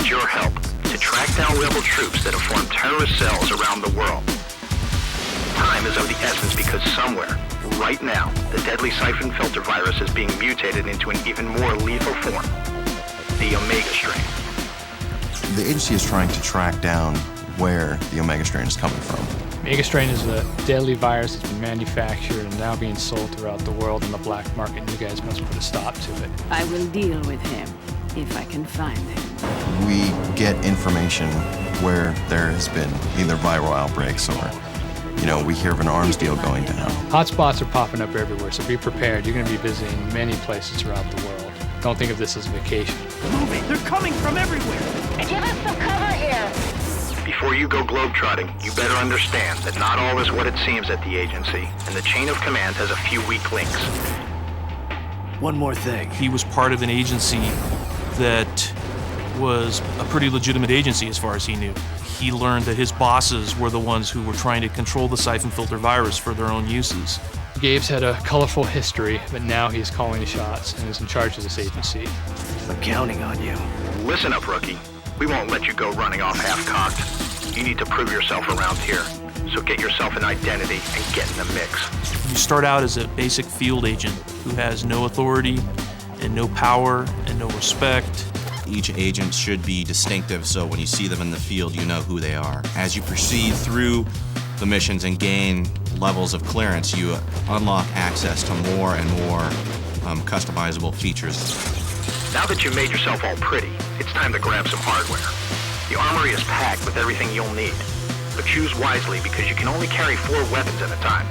needs your help to track down rebel troops that have formed terrorist cells around the world. Time is of the essence because somewhere, right now, the deadly Syphonfilter virus is being mutated into an even more lethal form, the Omega strain. The agency is trying to track down where the Omega strain is coming from. Omega strain is a deadly virus that's been manufactured and now being sold throughout the world in the black market, and you guys must put a stop to it. I will deal with him if I can find him. We get information where there has been either viral outbreaks or, we hear of an arms deal going down. Hotspots are popping up everywhere, so be prepared. You're going to be visiting many places throughout the world. Don't think of this as a vacation. Moving! They're coming from everywhere! Give us some cover here! Before you go globetrotting, you better understand that not all is what it seems at the agency, and the chain of command has a few weak links. One more thing. He was part of an agency that was a pretty legitimate agency as far as he knew. He learned that his bosses were the ones who were trying to control the Syphonfilter virus for their own uses. Gabe's had a colorful history, but now he's calling the shots and is in charge of this agency. I'm counting on you. Listen up, rookie. We won't let you go running off half-cocked. You need to prove yourself around here. So get yourself an identity and get in the mix. You start out as a basic field agent who has no authority and no power and no respect. Each agent should be distinctive, so when you see them in the field, you know who they are. As you proceed through the missions and gain levels of clearance, you unlock access to more and more customizable features. Now that you've made yourself all pretty, it's time to grab some hardware. The armory is packed with everything you'll need, but choose wisely because you can only carry 4 weapons at a time.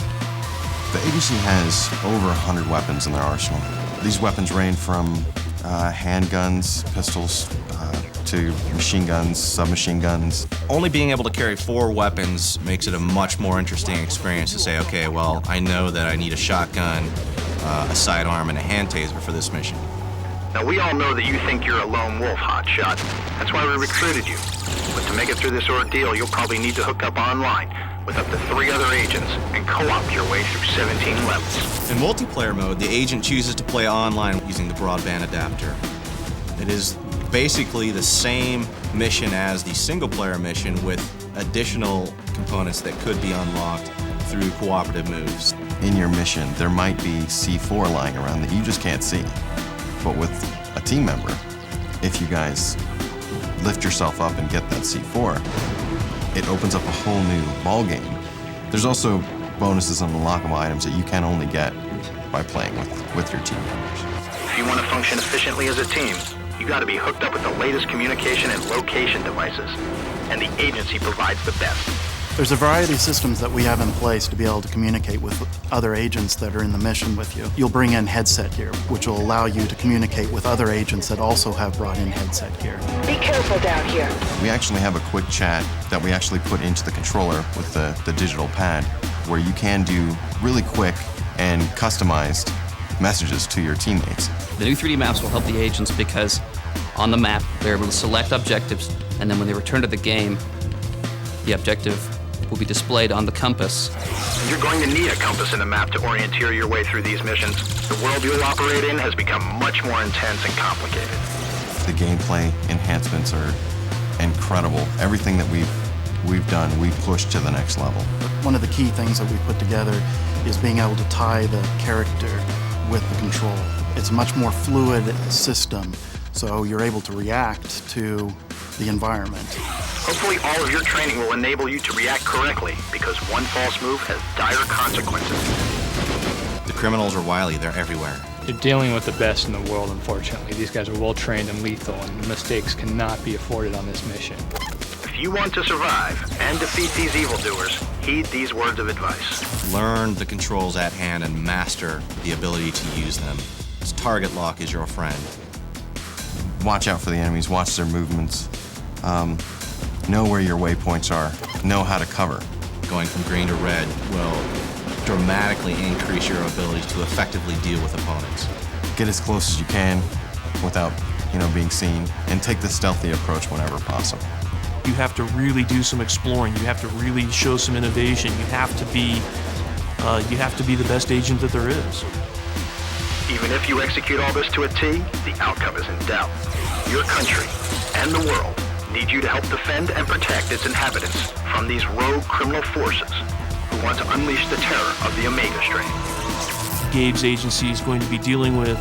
The agency has over 100 weapons in their arsenal. These weapons range from handguns, pistols, to machine guns, submachine guns. Only being able to carry 4 weapons makes it a much more interesting experience to say, okay, well, I know that I need a shotgun, a sidearm, and a hand taser for this mission. Now, we all know that you think you're a lone wolf, hotshot. That's why we recruited you. But to make it through this ordeal, you'll probably need to hook up online with up to 3 other agents and co-op your way through 17 levels. In multiplayer mode, the agent chooses to play online using the broadband adapter. It is basically the same mission as the single-player mission with additional components that could be unlocked through cooperative moves. In your mission, there might be C4 lying around that you just can't see. But with a team member, if you guys lift yourself up and get that C4, it opens up a whole new ball game. There's also bonuses and unlockable items that you can only get by playing with your team members. If you want to function efficiently as a team, you got to be hooked up with the latest communication and location devices, and the agency provides the best. There's a variety of systems that we have in place to be able to communicate with other agents that are in the mission with you. You'll bring in headset gear, which will allow you to communicate with other agents that also have brought in headset gear. Be careful down here. We actually have a quick chat that we actually put into the controller with the digital pad, where you can do really quick and customized messages to your teammates. The new 3D maps will help the agents because on the map, they're able to select objectives, and then when they return to the game, the objective will be displayed on the compass. You're going to need a compass and a map to orienteer your way through these missions. The world you'll operate in has become much more intense and complicated. The gameplay enhancements are incredible. Everything that we've done, we've pushed to the next level. One of the key things that we put together is being able to tie the character with the control. It's a much more fluid system, so you're able to react to the environment. Hopefully all of your training will enable you to react correctly, because one false move has dire consequences. The criminals are wily, they're everywhere. You're dealing with the best in the world, unfortunately. These guys are well-trained and lethal, and mistakes cannot be afforded on this mission. If you want to survive and defeat these evildoers, heed these words of advice. Learn the controls at hand and master the ability to use them. This target lock is your friend. Watch out for the enemies, watch their movements. Know where your waypoints are, know how to cover. Going from green to red will dramatically increase your ability to effectively deal with opponents. Get as close as you can without, being seen, and take the stealthy approach whenever possible. You have to really do some exploring. You have to really show some innovation. You have to be the best agent that there is. Even if you execute all this to a T, the outcome is in doubt. Your country and the world need you to help defend and protect its inhabitants from these rogue criminal forces who want to unleash the terror of the Omega strain. Gabe's agency is going to be dealing with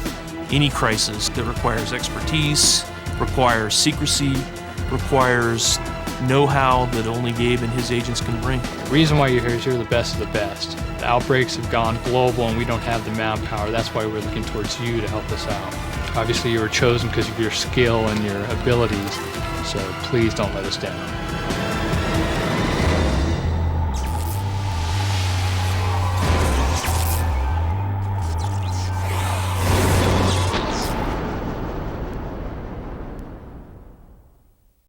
any crisis that requires expertise, requires secrecy, requires know-how that only Gabe and his agents can bring. The reason why you're here is you're the best of the best. The outbreaks have gone global and we don't have the manpower. That's why we're looking towards you to help us out. Obviously you were chosen because of your skill and your abilities, so please don't let us down.